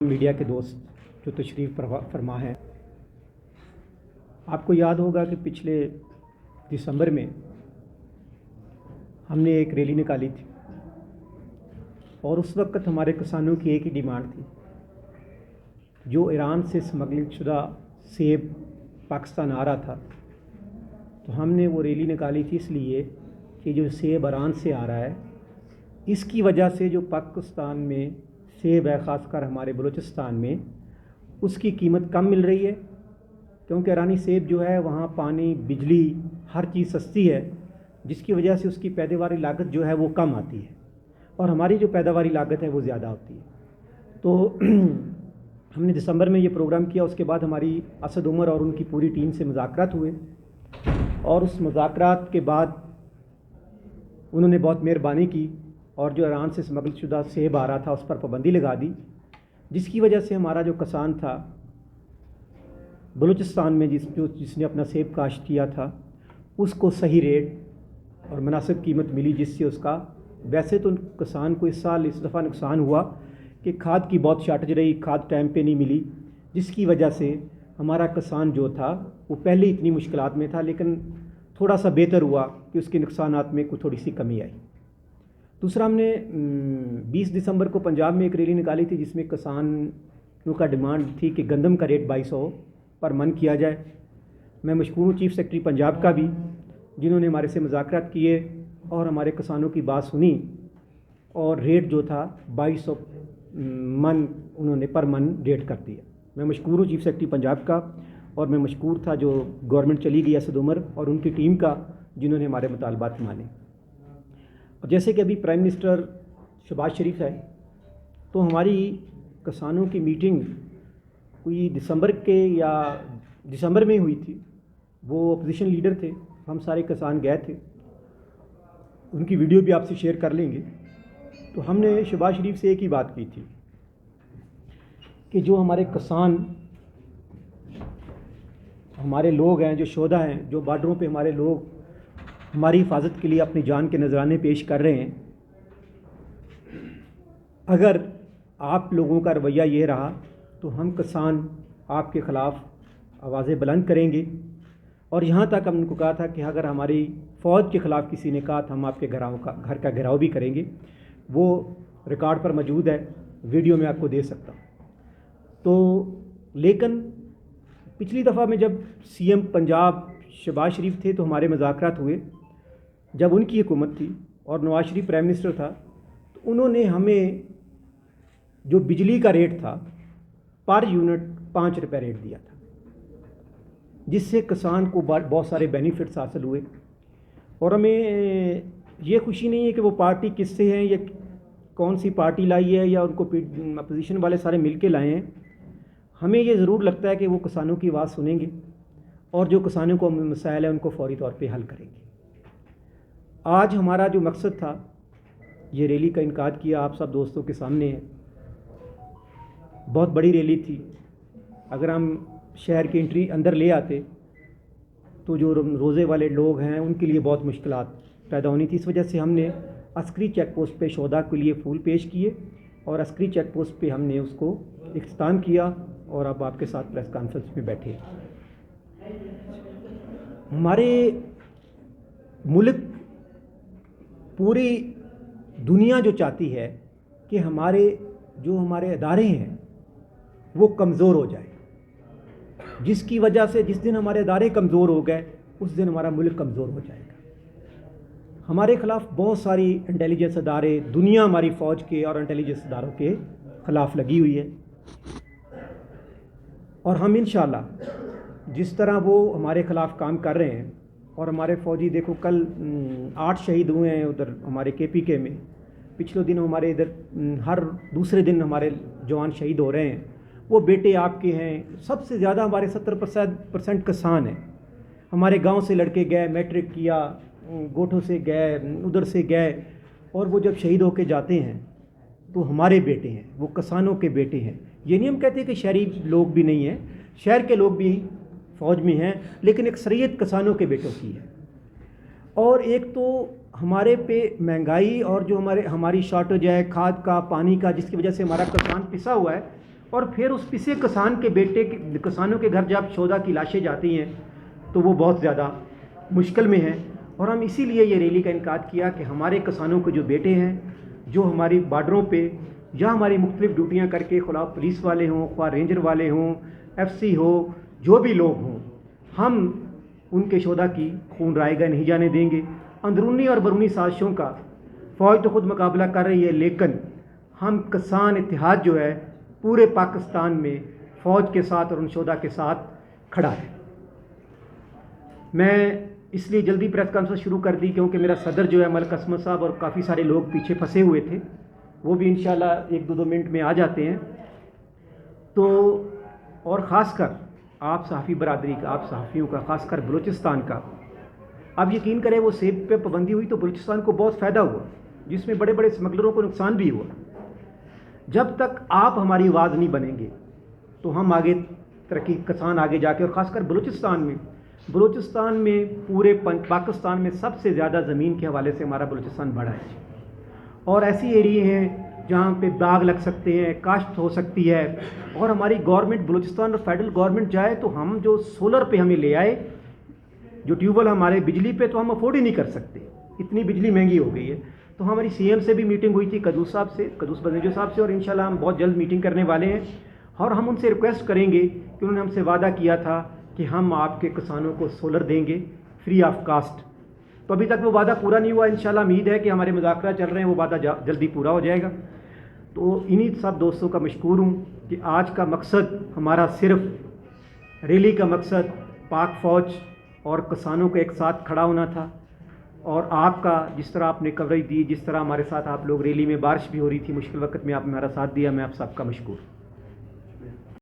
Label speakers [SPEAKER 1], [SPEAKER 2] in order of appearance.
[SPEAKER 1] Media के दोस्त जो तशरीफ़ फरमा हैं, आपको याद होगा कि पिछले दिसंबर में हमने एक रैली निकाली थी और उस वक्त हमारे किसानों की एक ही डिमांड थी, जो ईरान से स्मगलिंग शुदा सेब पाकिस्तान आ रहा था। तो हमने वो रैली निकाली थी इसलिए कि जो सेब ईरान से आ रहा है, इसकी वजह से जो पाकिस्तान में सेब है, ख़ासकर हमारे बलूचिस्तान में, उसकी कीमत कम मिल रही है, क्योंकि ईरानी सेब जो है वहाँ पानी, बिजली, हर चीज़ सस्ती है, जिसकी वजह से उसकी पैदावारी लागत जो है वो कम आती है और हमारी जो पैदावारी लागत है वो ज़्यादा होती है। तो हमने दिसंबर में ये प्रोग्राम किया। उसके बाद हमारी असद उमर और उनकी पूरी टीम से मुज़ाकरात हुए और उस मुज़ाकरात के बाद उन्होंने बहुत मेहरबानी की और जो ईरान से स्मगल शुदा सेब आ रहा था उस पर पाबंदी लगा दी, जिसकी वजह से हमारा जो किसान था बलूचिस्तान में जिसने अपना सेब काश्त किया था, उसको सही रेट और मुनासिब कीमत मिली, जिससे उसका वैसे तो किसान को इस साल इस दफ़ा नुकसान हुआ कि खाद की बहुत शार्टेज रही, खाद टाइम पे नहीं मिली, जिसकी वजह से हमारा किसान जो था वो पहले इतनी मुश्किलात में था, लेकिन थोड़ा सा बेहतर हुआ कि उसके नुकसानात में कुछ थोड़ी सी कमी आई। दूसरा, हमने 20 दिसंबर को पंजाब में एक रैली निकाली थी, जिसमें किसानों का डिमांड थी कि गंदम का रेट 2200 पर मन किया जाए। मैं मशकूर हूँ चीफ सेक्रेटरी पंजाब का भी, जिन्होंने हमारे से मुज़ाकरात किए और हमारे किसानों की बात सुनी और रेट जो था 2200 मन उन्होंने पर मन रेट कर दिया। मैं मशकूर हूँ चीफ सेक्रेटरी पंजाब का, और मैं मशकूर था जो गवर्नमेंट चली गई असद उमर और उनकी टीम का, जिन्होंने हमारे मुतालबात माने। और जैसे कि अभी प्राइम मिनिस्टर शहबाज शरीफ है, तो हमारी किसानों की मीटिंग कोई दिसंबर में हुई थी। वो अपोजिशन लीडर थे, हम सारे किसान गए थे, उनकी वीडियो भी आपसे शेयर कर लेंगे। तो हमने शहबाज शरीफ से एक ही बात की थी कि जो हमारे किसान, हमारे लोग हैं, जो शोधा हैं, जो बॉर्डरों पे हमारे लोग हमारी हिफाजत के लिए अपनी जान के नजराने पेश कर रहे हैं, अगर आप लोगों का रवैया ये रहा तो हम किसान आपके ख़िलाफ़ आवाज़ें बुलंद करेंगे। और यहाँ तक हमने उनको कहा था कि अगर हमारी फ़ौज के ख़िलाफ़ किसी ने कहा तो हम आपके घर का घेराव भी करेंगे। वो रिकॉर्ड पर मौजूद है, वीडियो में आपको दे सकता हूँ। तो लेकिन पिछली दफ़ा में जब सीएम पंजाब शहबाज शरीफ थे तो हमारे मुज़ाकरात हुए, जब उनकी हुकूमत थी और नवाज शरीफ प्राइम मिनिस्टर था, तो उन्होंने हमें जो बिजली का रेट था पर यूनिट 5 रुपये रेट दिया था, जिससे किसान को बहुत सारे बेनिफिट्स हासिल हुए। और हमें ये खुशी नहीं है कि वो पार्टी किससे है या कौन सी पार्टी लाई है या उनको अपोजिशन वाले सारे मिल के लाए हैं। हमें ये ज़रूर लगता है कि वो किसानों की आवाज़ सुनेंगे और जो किसानों को मसाइल है उनको फौरी तौर पे हल करेंगे। आज हमारा जो मकसद था, ये रैली का इनकाद किया आप सब दोस्तों के सामने है। बहुत बड़ी रैली थी। अगर हम शहर की एंट्री अंदर ले आते तो जो रोज़े वाले लोग हैं उनके लिए बहुत मुश्किलात पैदा होनी थी। इस वजह से हमने अस्करी चेक पोस्ट पे शोधा के लिए फूल पेश किए और अस्करी चेक पोस्ट पे हमने उसको इख्तिताम किया और अब आपके साथ प्रेस कॉन्फ्रेंस में बैठे। हमारे मुल्क, पूरी दुनिया जो चाहती है कि हमारे अदारे हैं वो कमज़ोर हो जाए, जिसकी वजह से जिस दिन हमारे अदारे कमज़ोर हो गए उस दिन हमारा मुल्क कमज़ोर हो जाएगा। हमारे ख़िलाफ़ बहुत सारी इंटेलिजेंस अदारे, दुनिया हमारी फ़ौज के और इंटेलिजेंस अदारों के ख़िलाफ़ लगी हुई है और हम इंशाअल्लाह जिस तरह वो हमारे ख़िलाफ़ काम कर रहे हैं, और हमारे फ़ौजी देखो कल 8 शहीद हुए हैं उधर हमारे KPK में। पिछले दिन हमारे इधर हर दूसरे दिन हमारे जवान शहीद हो रहे हैं। वो बेटे आपके हैं। सबसे ज़्यादा हमारे 70% किसान हैं। हमारे गांव से लड़के गए, मैट्रिक किया, गोठों से गए, उधर से गए, और वो जब शहीद होके जाते हैं तो हमारे बेटे हैं, वो किसानों के बेटे हैं। ये नहीं हम कहते कि शहरी लोग भी नहीं हैं, शहर के लोग भी फ़ौज में हैं, लेकिन अक्सरियत किसानों के बेटों की है। और एक तो हमारे पे महंगाई और जो हमारी शॉर्टेज है खाद का, पानी का, जिसकी वजह से हमारा किसान पिसा हुआ है, اور پھر اس پسے کسان کے بیٹے کسانوں کے گھر جب شہداء کی لاشیں جاتی ہیں تو وہ بہت زیادہ مشکل میں ہیں. اور ہم اسی لیے یہ ریلی کا انعقاد کیا کہ ہمارے کسانوں کے جو بیٹے ہیں جو ہماری بارڈروں پہ یا ہماری مختلف ڈیوٹیاں کر کے خواہ پولیس والے ہوں خواہ رینجر والے ہوں ایف سی ہو جو بھی لوگ ہوں ہم ان کے شہداء کی خون رائے گاہ نہیں جانے دیں گے. اندرونی اور بیرونی سازشوں کا فوج تو خود مقابلہ کر رہی ہے لیکن ہم کسان اتحاد جو ہے پورے پاکستان میں فوج کے ساتھ اور ان شہداء کے ساتھ کھڑا ہے. میں اس لیے جلدی پریس کانفرنس شروع کر دی کیونکہ میرا صدر جو ہے ملک عصمت صاحب اور کافی سارے لوگ پیچھے پھنسے ہوئے تھے, وہ بھی انشاءاللہ 1-2 منٹ میں آ جاتے ہیں. تو اور خاص کر آپ صحافی برادری کا, آپ صحافیوں کا, خاص کر بلوچستان کا, آپ یقین کریں وہ سیب پہ پابندی ہوئی تو بلوچستان کو بہت فائدہ ہوا جس میں بڑے بڑے اسمگلروں کو نقصان بھی ہوا. جب تک آپ ہماری آواز نہیں بنیں گے تو ہم آگے ترقی کسان آگے جا کے, اور خاص کر بلوچستان میں پورے پاکستان میں سب سے زیادہ زمین کے حوالے سے ہمارا بلوچستان بڑا ہے اور ایسی ایریے ہیں جہاں پہ باغ لگ سکتے ہیں, کاشت ہو سکتی ہے. اور ہماری گورنمنٹ بلوچستان اور فیڈرل گورنمنٹ جائے تو ہم جو سولر پہ ہمیں لے آئے, جو ٹیوب ویل ہمارے بجلی پہ تو ہم افورڈ ہی نہیں کر سکتے, اتنی بجلی مہنگی ہو گئی ہے. تو ہماری سی ایم سے بھی میٹنگ ہوئی تھی قدوس بنیجو صاحب سے, اور انشاءاللہ ہم بہت جلد میٹنگ کرنے والے ہیں. اور ہم ان سے ریکویسٹ کریں گے کہ انہوں نے ہم سے وعدہ کیا تھا کہ ہم آپ کے کسانوں کو سولر دیں گے فری آف کاسٹ. تو ابھی تک وہ وعدہ پورا نہیں ہوا. انشاءاللہ امید ہے کہ ہمارے مذاکرات چل رہے ہیں, وہ وعدہ جلدی پورا ہو جائے گا. تو انہی سب دوستوں کا مشکور ہوں کہ آج کا مقصد ہمارا صرف ریلی کا مقصد پاک فوج اور کسانوں کو ایک ساتھ کھڑا ہونا تھا. اور آپ کا جس طرح آپ نے کوریج دی, جس طرح ہمارے ساتھ آپ لوگ ریلی میں بارش بھی ہو رہی تھی, مشکل وقت میں آپ نے ہمارا ساتھ دیا, میں آپ سب کا مشکور.